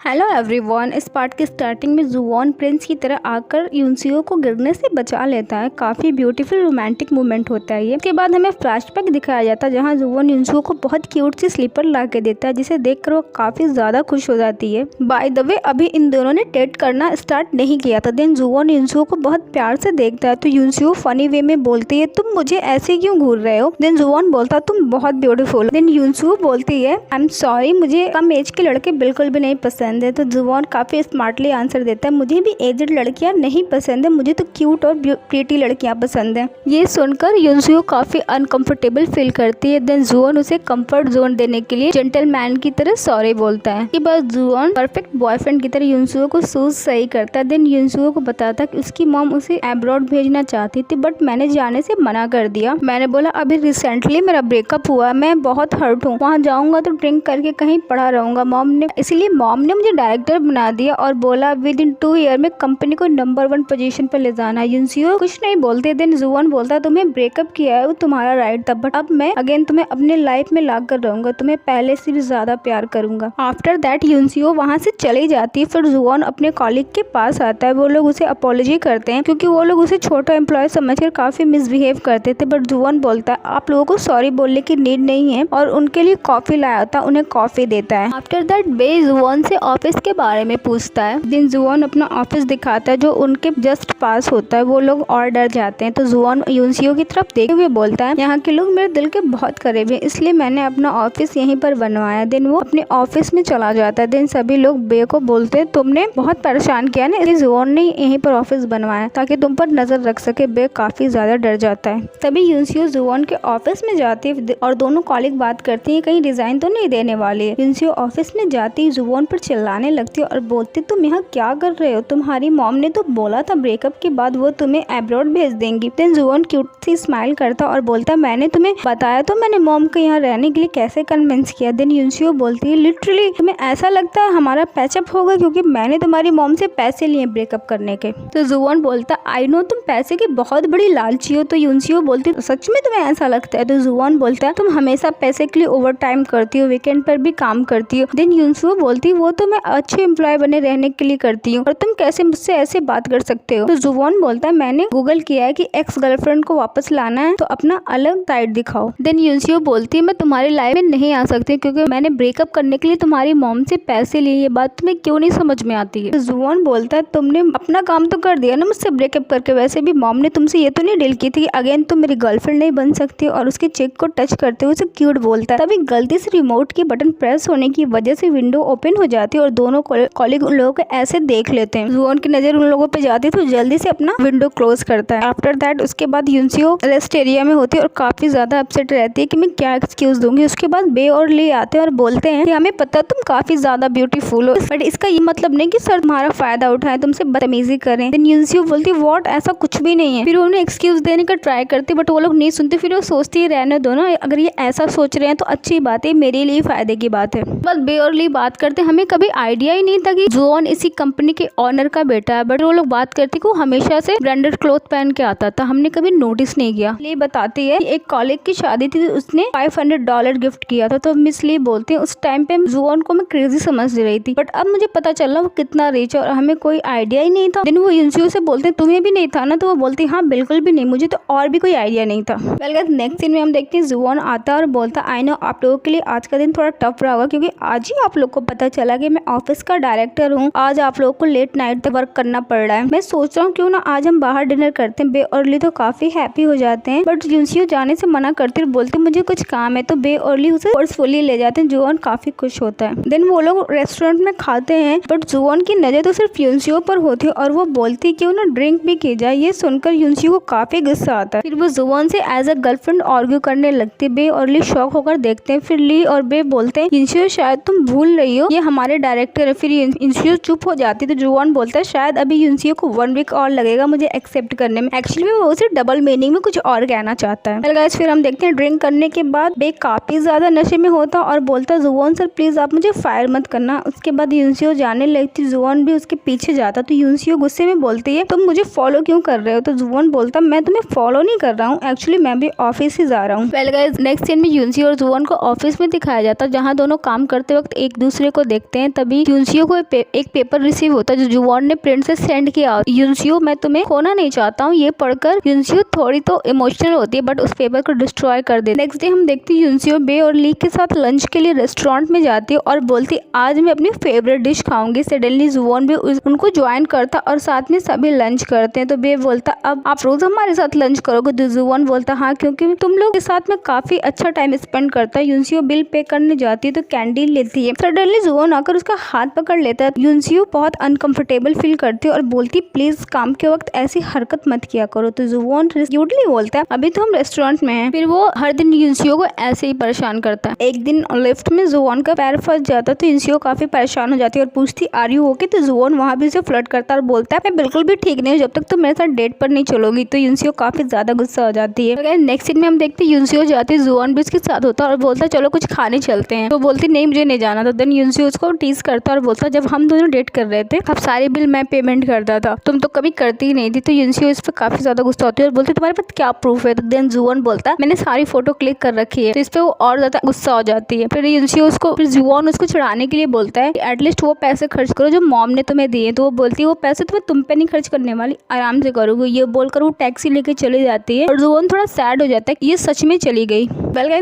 Hello everyone. इस part की starting में जुवॉन प्रिंस की तरह आकर यूनसियो को गिरने से बचा लेता है। काफी ब्यूटीफुल रोमांटिक मोमेंट होता है ये। इसके बाद हमें फ्लैशबैक दिखाया जाता है जहां जुवॉन यूनसियो को बहुत क्यूट सी स्लीपर ला के देता है, जिसे देखकर वो काफी ज्यादा खुश हो जाती है। बाय द वे अभी इन दोनों ने डेट करना स्टार्ट नहीं किया था। देन जुवॉन यूनसियो को बहुत प्यार से देखता है तो यूनसियो फनी वे में बोलती है, तुम मुझे ऐसे क्यों घूर रहे हो। देन जुवॉन बोलता है, तुम बहुत ब्यूटीफुल। देन यूनसियो बोलती है, आई एम सॉरी, मुझे कम एज के लड़के बिल्कुल भी नहीं पसंद है। तो जुवॉन काफी स्मार्टली आंसर देता है, मुझे भी एजड लड़कियां नहीं पसंद है, मुझे तो क्यूट और प्रीटी लड़कियां पसंद है। ये सुनकर यूनसियो काफी अनकंफर्टेबल फील करती है। देन जुवॉन उसे कंफर्ट जोन देने के लिए जेंटलमैन की तरह सॉरी बोलता है। इसके बाद जुवॉन परफेक्ट बॉयफ्रेंड की तरह यूनसियो को शूज सही करता है। देन यूनसियो को बताता कि उसकी मॉम उसे अब्रॉड भेजना चाहती थी, बट मैंने जाने से मना कर दिया। मैंने बोला अभी रिसेंटली मेरा ब्रेकअप हुआ, मैं बहुत हर्ट हूँ, वहाँ जाऊंगा तो ड्रिंक करके कहीं पड़ा रहूंगा। इसलिए मॉम ने मुझे डायरेक्टर बना दिया और बोला विद इन 2 ईयर में कंपनी को नंबर 1 पोजीशन पर ले जाना है। यूनसियो कुछ नहीं बोलते। देन जुवॉन बोलता तुम्हें ब्रेकअप किया है वो तुम्हारा राइट था, बट अब मैं अगेन तुम्हें अपने लाइफ में ला कर रहूंगा, तुम्हें पहले से भी ज्यादा प्यार करूंगा। आफ्टर दैट यूनसियो वहाँ से चली जाती है। फिर जुवॉन अपने कॉलीग के पास आता है। वो लोग उसे अपॉलॉजी करते हैं क्योंकि वो लोग उसे छोटा एम्प्लॉय समझकर काफी मिसबिहेव करते थे, बट जुवॉन बोलता है आप लोगों को सॉरी बोलने की नीड नहीं है और उनके लिए कॉफी लाया था, उन्हें कॉफी देता है। आफ्टर दैट बे जुवॉन से ऑफिस के बारे में पूछता है। दिन जुवॉन अपना ऑफिस दिखाता है जो उनके जस्ट पास होता है। वो लोग और डर जाते हैं तो जुवॉन यूनसियो की तरफ देखते हुए बोलता है, यहाँ के लोग मेरे दिल के बहुत करीब हैं, इसलिए मैंने अपना ऑफिस यहीं पर बनवाया। दिन वो अपने ऑफिस में चला जाता है। दिन सभी लोग बे को बोलते हैं तुमने बहुत परेशान किया ना, इसलिए जुवॉन ने यहीं पर ऑफिस बनवाया ताकि तुम पर नजर रख सके। बे काफी ज्यादा डर जाता है। तभी यूनसियो जुवॉन के ऑफिस में जाती है और दोनों कॉलीग बात करती है कहीं रिजाइन तो नहीं देने वाले। यूनसियो ऑफिस में जाती है, जुवॉन पर चिल्लाने लगती है और बोलती तुम यहाँ क्या कर रहे हो, तुम्हारी मॉम ने तो बोला था ब्रेकअप के बाद वो तुम्हें अब्रॉड भेज देंगी। देन जुवॉन क्यूट सी स्माइल करता और बोलता मैंने तुम्हें बताया तो मैंने मॉम को यहाँ रहने के लिए कैसे कन्विंस किया। देन यूनसियो बोलती है लिटरली तुम्हें ऐसा लगता है हमारा पैचअप होगा क्योंकि मैंने तुम्हारी मॉम से पैसे लिए ब्रेकअप करने के। तो जुवॉन बोलता आई नो तुम पैसे की बहुत बड़ी लालची हो। तो यूनसियो बोलती सच में तुम्हें ऐसा लगता है। तो जुवॉन बोलता है तुम हमेशा पैसे के लिए ओवर टाइम करती हो, वीकेंड पर भी काम करती हो। देन यूनसियो बोलती वो तो मैं अच्छे एम्प्लॉय बने रहने के लिए करती हूँ और तुम कैसे मुझसे ऐसे बात कर सकते हो। तो जुवॉन बोलता है मैंने गूगल किया है कि एक्स गर्लफ्रेंड को वापस लाना है तो अपना अलग साइड दिखाओ। देन यूनसियो बोलती है मैं तुम्हारी लाइफ में नहीं आ सकती क्योंकि मैंने ब्रेकअप करने के लिए तुम्हारी मॉम से पैसे लिए, ये बात तुम्हें क्यों नहीं समझ में आती है। तो जुवॉन बोलता है तुमने अपना काम तो कर दिया ना मुझसे ब्रेकअप करके, वैसे भी मॉम ने तुमसे ये तो नहीं डील की थी कि अगेन तुम मेरी गर्लफ्रेंड नहीं बन सकती। और उसके चेक को टच करते हुए उसे क्यूट बोलता है। तभी गलती से रिमोट की बटन प्रेस होने की वजह से विंडो ओपन हो जाती है और दोनों कॉलीग उन लोगों को ऐसे देख लेते हैं। जुवॉन की नजर उन लोगों पे जाती है तो जल्दी से अपना विंडो क्लोज करता है। आफ्टर दैट उसके बाद यूनसियो रेस्ट एरिया में होती है और काफी ज्यादा अपसेट रहती है कि मैं क्या एक्सक्यूज दूंगी। उसके बाद बे और ली आते हैं और बोलते हैं कि हमें पता तुम काफी ज्यादा ब्यूटीफुल हो, बट इसका ये मतलब नहीं कि सर तुम्हारा फायदा उठाए, तुमसे बदतमीजी करें। देन यूनसियो बोलती है व्हाट, ऐसा कुछ भी नहीं है। फिर उन्हें एक्सक्यूज देने का ट्राई करती बट वो लोग नहीं सुनते। फिर वो सोचती है रहने दो ना, अगर ये ऐसा सोच रहे हैं तो अच्छी बात है, मेरे लिए फायदे की बात है। बस बे और ली बात करते, हमें कभी आइडिया ही नहीं था कि जुवॉन इसी कंपनी के ऑनर का बेटा है, बट वो लोग बात करती को हमेशा से ब्रांडेड क्लॉथ पहन के आता था, हमने कभी नोटिस नहीं किया। ली बताती है एक कॉलेज की शादी थी, उसने $500 गिफ्ट किया था। तो मिस ली बोलती है उस टाइम पे जुवॉन को मैं क्रेजी समझ रही थी, बट अब मुझे पता चला वो कितना रिच है और हमें कोई आइडिया ही नहीं था। दिन वो यूनसियो से बोलते तुम्हें भी नहीं था ना, तो वो बोलती हाँ बिल्कुल भी नहीं, मुझे तो और भी कोई आइडिया नहीं था। वेल गाइस नेक्स्ट सीन में हम देखते हैं जुवॉन आता है और बोलता आई नो आप लोगों के लिए आज का दिन थोड़ा टफ रहा होगा क्योंकि आज ही आप लोग को पता चला कि मैं ऑफिस का डायरेक्टर हूँ, आज आप लोगों को लेट नाइट तक वर्क करना पड़ रहा है। मैं सोच रहा हूँ क्यों ना आज हम बाहर डिनर करते हैं। बे और ली तो काफी हैप्पी हो जाते हैं, बट यूनसियो जाने से मना करती है, बोलती मुझे कुछ काम है। तो बे और ली उसे फोर्सफुली ले जाते हैं। जुवॉन काफी खुश होता है। देन वो लोग रेस्टोरेंट में खाते हैं, बट जुवॉन की नजर तो सिर्फ यूनसियो पर होती है और वो बोलती है क्यों ना ड्रिंक भी की जाए। ये सुनकर यूनसियो को काफी गुस्सा आता है। फिर वो जुवॉन से एज अ गर्लफ्रेंड आर्ग्यू करने लगती है। बे और ली शॉक होकर देखते हैं। फिर ली और बे बोलते हैं यूनसियो शायद तुम भूल रही हो, ये हमारे डायरेक्टर है। फिर यूनसियो चुप हो जाती है। तो जुवॉन बोलता है शायद अभी यूनसियो को 1 वीक और लगेगा मुझे एक्सेप्ट करने में। एक्चुअली वो उसे डबल मीनिंग में कुछ और कहना चाहता है। वेल गाइस फिर हम देखते हैं ड्रिंक करने के बाद बे काफी ज्यादा नशे में होता और बोलता जुवॉन सर प्लीज आप मुझे फायर मत करना। उसके बाद यूनसियो जाने लगती, जुवॉन भी उसके पीछे जाता। तो यूनसियो गुस्से में बोलती है तुम मुझे फॉलो क्यों कर रहे हो। तो जुवॉन बोलता मैं तुम्हें फॉलो नहीं कर रहा हूँ, एक्चुअली मैं भी ऑफिस ही जा रहा हूँ। वेल गाइस नेक्स्ट सीन में यूनसियो और जुवॉन को ऑफिस में दिखाया जाता है जहाँ दोनों काम करते वक्त एक दूसरे को देखते हैं। तभी यूनसियो को एक पेपर रिसीव होता है जो जुवॉन ने प्रिंस से सेंड किया। यूनसियो मैं तुम्हें खोना नहीं चाहता हूँ, ये पढ़कर यूनसियो थोड़ी तो इमोशनल होती है बट उस पेपर को डिस्ट्रॉय कर देती है। नेक्स्ट डे हम देखते हैं यूनसियो बे और ली के साथ लंच के लिए रेस्टोरेंट में जाती है और बोलती आज मैं अपनी फेवरेट डिश खाऊंगी। सडनली जुवॉन भी उनको ज्वाइन करता और साथ में सभी लंच करते हैं। तो बे बोलता अब आप रोज हमारे साथ लंच करोगे? तो जुवॉन बोलता हाँ, क्योंकि तुम लोग के साथ में काफी अच्छा टाइम स्पेंड करता है। यूनसियो बिल पे करने जाती है तो कैंडी लेती है। सडनली जुवॉन आकर उसका हाथ पकड़ लेता है। यूनसियो बहुत अनकंफर्टेबल फील करती है और बोलती प्लीज काम के वक्त ऐसी हरकत मत किया करो। तो जुवॉन क्यूटली बोलता है अभी तो हम रेस्टोरेंट में हैं। फिर वो हर दिन यूनसियो को ऐसे ही परेशान करता है। एक दिन लिफ्ट में जुवॉन का पैर फंस जाता है तो यूनसियो काफी परेशान हो जाती है और पूछती आर यू ओके? तो जुवॉन वहाँ भी उसे फ्लर्ट करता है और बोलता है मैं बिल्कुल भी ठीक नहीं हूँ जब तक तुम मेरे साथ डेट पर नहीं चलोगी। तो यूनसियो काफी ज्यादा गुस्सा हो जाती है। नेक्स्ट सीन में हम देखते हैं यूनसियो जाती है, जुवॉन भी उसके साथ होता है और बोलता है चलो कुछ खाने चलते हैं। तो बोलती नहीं मुझे नहीं जाना। तो देन यूनसियो उसको टीज करता है और बोलता जब हम दोनों डेट कर रहे थे अब सारे बिल मैं पेमेंट करता था, तुम तो कभी करती ही नहीं थी। तो यूनसियो इस पर काफी ज्यादा गुस्सा होती है और बोलती तुम्हारे पास क्या प्रूफ है? तो देन जुवॉन बोलता है मैंने सारी फोटो क्लिक कर रखी है। तो इस पे वो और ज्यादा गुस्सा हो जाती है। फिर यूनसियो फिर जुवॉन उसको छुड़ाने के लिए बोलता है एटलीस्ट वो पैसे खर्च करो जो मॉम ने तुम्हें दिए। तो वो बोलती है वो पैसे तुम्हें तुम पे नहीं खर्च करने वाली, आराम से करोगे। ये बोलकर वो टैक्सी लेके चली जाती है और जुवॉन थोड़ा सैड हो जाता है ये सच में चली गई।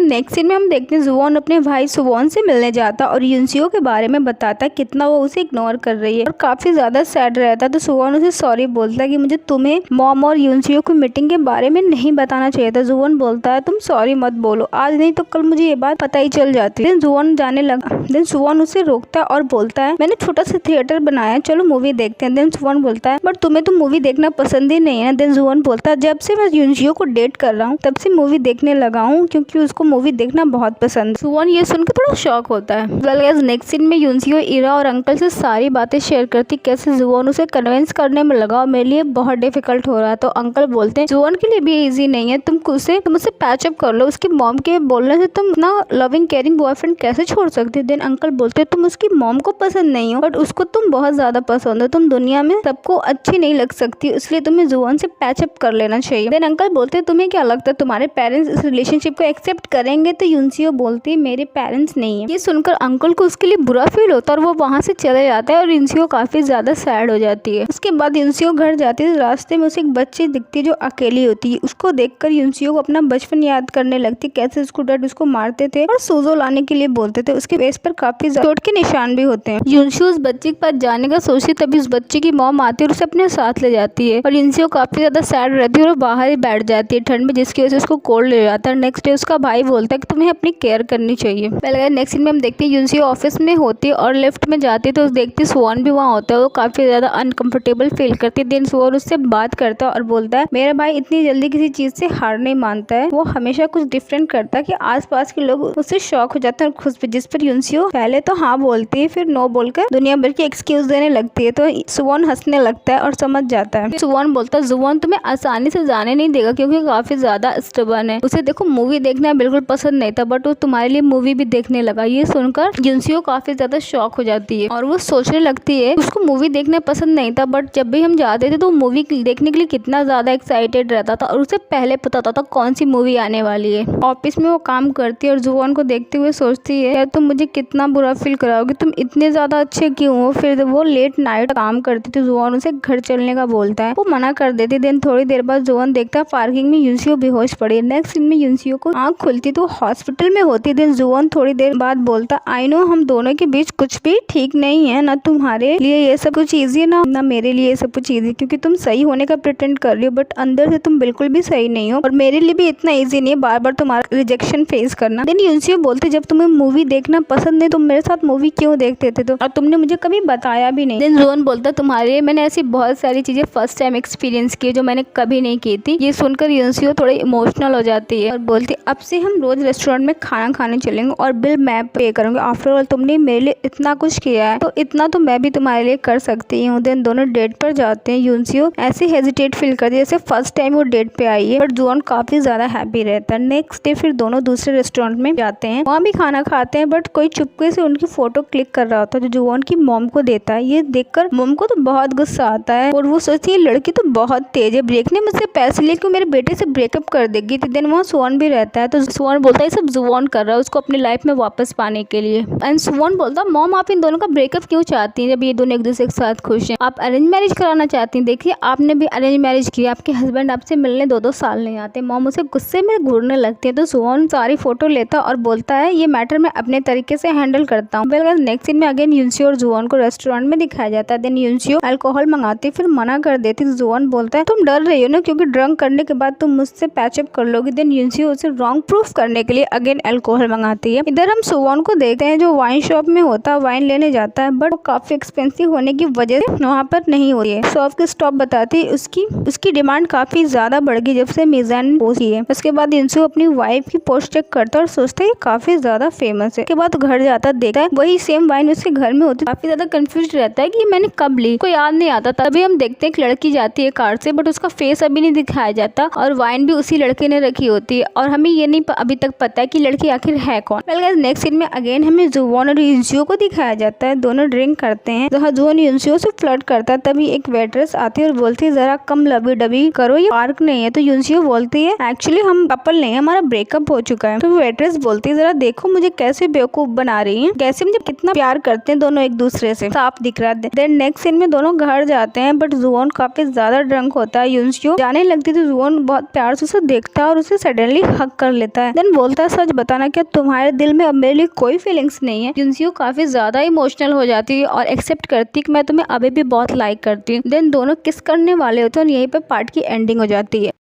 नेक्स्ट सीन में हम देखते हैं जुवॉन अपने भाई सुवॉन से मिलने जाता और यूनसियो के बारे में बताता है कितना वो उसे इग्नोर कर रही है और काफी ज्यादा सैड रहता है। तो सुवॉन उसे सॉरी बोलता है कि मुझे तुम्हें मॉम और यूनसियो की मीटिंग के बारे में नहीं बताना चाहिए था। जुवॉन बोलता है तुम सॉरी मत बोलो, आज नहीं तो कल मुझे ये बात पता ही चल जाती है। जुवॉन जाने लगा। देन सुवॉन उसे रोकता है और बोलता है मैंने छोटा सा थिएटर बनाया, चलो मूवी देखते हैं। देन सुवॉन बोलता है बट तुम्हें तो मूवी देखना पसंद ही नहीं है। देन जुवॉन बोलता है जब से मैं यूनसियो को डेट कर रहा हूँ तब से मूवी देखने लगा हूँ क्योंकि उसको मूवी देखना बहुत पसंद। सुवॉन ये सुनकर थोड़ा शॉक होता है। नेक्स्ट सीन में यूनसियो इरा और अंकल से सारी बातें शेयर करती कैसे जुवॉन उसे कन्विंस करने में लगा और मेरे लिए बहुत डिफिकल्ट हो रहा है। तो अंकल बोलते हैं जुवॉन के लिए भी इजी नहीं है, तुम उसे पैचअप कर लो, उसकी मॉम के बोलने से तुम इतना लविंग केयरिंग बॉयफ्रेंड कैसे छोड़ सकती हो? देन अंकल बोलते तुम उसकी मॉम को पसंद नहीं हो बट उसको तुम बहुत ज्यादा पसंद हो, तुम दुनिया में सबको अच्छी नहीं लग सकती, इसलिए तुम्हें जुवॉन से पैचअप कर लेना चाहिए। देन अंकल बोलते तुम्हें क्या लगता है तुम्हारे पेरेंट्स इस रिलेशनशिप को एक्सेप्ट करेंगे? तो यूनसियो बोलती मेरे पेरेंट्स नहीं है। ये सुनकर अंकल को उसके लिए बुरा फील होता है और वो वहाँ से चले जाता है और यूनसियो काफी ज्यादा सैड हो जाती है। उसके बाद यूनसियो घर जाती है, रास्ते में उसे एक बच्ची दिखती है जो अकेली होती है। उसको देखकर यूनसियो को अपना बचपन याद करने लगती है, कैसे उसको डैड उसको मारते थे और सूजो लाने के लिए बोलते थे। उसके फेस पर काफी चोट के निशान भी होते हैं। यूनसियो उस बच्चे के पास जाने का सोचती तभी उस बच्चे की मॉम आती है और उसे अपने साथ ले जाती है और यूनसियो काफी ज्यादा सैड रहती है और बाहर ही बैठ जाती है ठंड में, जिसकी वजह से उसको कोल्ड ले जाता है। नेक्स्ट डे उसका भाई बोलता है कि तुम्हें अपनी केयर करनी चाहिए। पहले नेक्स्ट सीन में हम देखते हैं यूनसियो ऑफिस में होती है और लिफ्ट में जाती है तो देखती सुवॉन भी वहाँ होता है। वो काफी ज्यादा अनकंफर्टेबल फील करती है। देन सुवॉन उससे बात करता है और बोलता है मेरा भाई इतनी जल्दी किसी चीज से हार नहीं मानता है, वो हमेशा कुछ डिफरेंट करता है कि आसपास के लोग उससे शॉक हो जाते हैं खुद पे, जिस पर यूनसियो पहले तो हाँ बोलती है फिर नो बोलकर दुनिया भर की एक्सक्यूज देने लगती है। तो सुवॉन हंसने लगता है और समझ जाता है। सुवॉन बोलता है जुवॉन तुम्हें आसानी से जाने नहीं देगा क्योंकि काफी ज्यादा स्टबर्न है, उसे देखो मूवी देखना बिल्कुल पसंद नहीं था बट वो तुम्हारे लिए मूवी भी देखने लगा। ये सुनकर यूनसियो काफी ज्यादा शॉक हो जाती है और वो सोचने लगती है उसको मूवी देखना पसंद नहीं था बट जब भी हम जाते थे तो मूवी देखने के लिए कितना ज्यादा एक्साइटेड रहता था और उसे पहले पता था कौन सी मूवी आने वाली है। ऑफिस में वो काम करती है और जुवॉन को देखते हुए सोचती है यार तुम मुझे कितना बुरा फील कराओगे, तुम इतने ज्यादा अच्छे क्यों हो? फिर वो लेट नाइट काम करती थी। जुवॉन उसे घर चलने का बोलता है, वो मना कर देती। देन थोड़ी देर बाद जुवॉन देखता है पार्किंग में यूनसियो बेहोश पड़ी है। नेक्स्ट सीन में यूनसियो को आंख खुलती तो हॉस्पिटल में होती। देन जुवॉन थोड़ी देर बाद बोलता आई नो हम दोनों के बीच कुछ भी ठीक नहीं है, ना तुम्हारे लिए ये सब कुछ ईजी ना मेरे लिए ये सब कुछ ईजी, क्योंकि तुम सही होने का प्रिटेंड कर रही हो बट अंदर से तुम बिल्कुल भी सही नहीं हो और मेरे लिए भी इतना ईजी नहीं है बार बार तुम्हारा रिजेक्शन फेस करना। देन यूनसियो बोलते जब तुम्हें मूवी देखना पसंद नहीं तुम मेरे साथ मूवी क्यों देखते थे? तो और तुमने मुझे कभी बताया भी नहीं। देन जुवॉन बोलता तुम्हारे मैंने ऐसी बहुत सारी चीजें फर्स्ट टाइम एक्सपीरियंस की जो मैंने कभी नहीं की थी। ये सुनकर यूनसियो थोड़ी इमोशनल हो जाती है और बोलती अब से हम रोज रेस्टोरेंट में खाना खाने चलेंगे और बिल मैं पे करूंगी, आफ्टर ऑल तुमने मेरे लिए इतना कुछ किया है तो इतना तो मैं भी तुम्हारे लिए कर सकती हूँ। देन दोनों डेट पर जाते हैं। यूनसियो ऐसे हेजिटेट फील करती है जैसे फर्स्ट टाइम वो डेट पे आई है बट जुवॉन काफी ज्यादा हैप्पी रहता है। नेक्स्ट डे फिर दोनों दूसरे रेस्टोरेंट में जाते हैं, वहाँ भी खाना खाते हैं बट कोई चुपके से उनकी फोटो क्लिक कर रहा होता है जो जुवॉन की मॉम को देता है। ये देखकर मॉम को तो बहुत गुस्सा आता है और वो सोचती है लड़की तो बहुत तेज है, ब्रेक ने मुझसे पैसे लेके मेरे बेटे से ब्रेकअप कर देगी। तो देन वहाँ सुवॉन भी रहता है तो सुवॉन बोलता है सब जुवॉन कर रहा है उसको अपनी लाइफ में वापस पाने के लिए। एंड सुवॉन बोलता मॉम आप इन दोनों का ब्रेकअप क्यों चाहती हैं जब ये दोनों एक दूसरे के साथ खुश हैं? आप अरेंज मैरिज कराना चाहती हैं। देखिए आपने भी अरेंज मैरिज किया, आपके हस्बैंड आपसे मिलने 2-2 साल नहीं आते। मॉम उसे गुस्से में घूरने लगती है तो सुवॉन सारी फोटो लेता और बोलता है ये मैटर मैं अपने तरीके से हैंडल करता हूँ। नेक्स्ट सीन में अगेन यूनसियो और जुवॉन को रेस्टोरेंट में दिखाया जाता है। देन यूनसियो अल्कोहल मंगाती फिर मना कर देती। जुवॉन बोलता है तुम डर रही हो ना क्योंकि ड्रंक करने के बाद तुम मुझसे पैचअप कर लोगी। देन यूनसियो उसे रॉन्ग प्रूफ करने के लिए अगेन अल्कोहल मंगाती है। इधर हम सुवॉन को देखते हैं जो वाइन शॉप में होता है, वाइन लेने जाता है बट वो काफी एक्सपेंसिव होने की वजह से वहाँ पर नहीं होती है। शॉप की स्टॉप बताती है उसकी डिमांड काफी ज्यादा बढ़ गई जब से मीजान पहुंची है। उसके बाद यूनसियो अपनी वाइफ की पोस्ट चेक करता है और सोचता है ये काफी ज्यादा फेमस है। उसके बाद घर जाता देखता है वही सेम वाइन उसके घर में होती है। काफी ज्यादा कंफ्यूज रहता है कि मैंने कब ली, कोई याद नहीं आता। तभी हम देखते हैं एक लड़की जाती है कार से बट उसका फेस अभी नहीं दिखाया जाता और वाइन भी उसी लड़के ने रखी होती है और हमें ये नहीं अभी तक पता है कि लड़की आखिर है कौन। नेक्स्ट सीन में अगेन हमें जुवॉन और यूनसियो को दिखाया जाता है। दोनों ड्रिंक करते हैं जहाँ जुवॉन यूनसियो से फ्लर्ट करता है। तभी एक वेट्रेस आती है और बोलती है जरा कम लबी डबी करो, ये पार्क नहीं है। तो यूनसियो बोलती है एक्चुअली हम कपल नहीं है, हमारा ब्रेकअप हो चुका है। तो वेट्रेस बोलती है जरा देखो मुझे कैसे बेवकूफ बना रही है, कैसे मुझे कितना प्यार करते हैं दोनों एक दूसरे से, साफ दिख रहा है। देन नेक्स्ट सीन में दोनों घर जाते हैं बट जुवॉन काफी ज्यादा ड्रंक होता है। यूनसियो जाने लगती तो जुवॉन बहुत प्यार से उसे देखता है और उसे सडनली हक कर लेता है। देन बोलता है सच बताना क्या तुम्हारे दिल में अब मेरे लिए कोई फीलिंग्स नहीं है। यूनसियो काफी ज्यादा इमोशनल हो जाती है और एक्सेप्ट करती है कि मैं तुम्हें अभी भी बहुत लाइक करती हूँ। देन दोनों किस करने वाले होते हैं और यहीं पे पार्ट की एंडिंग हो जाती है।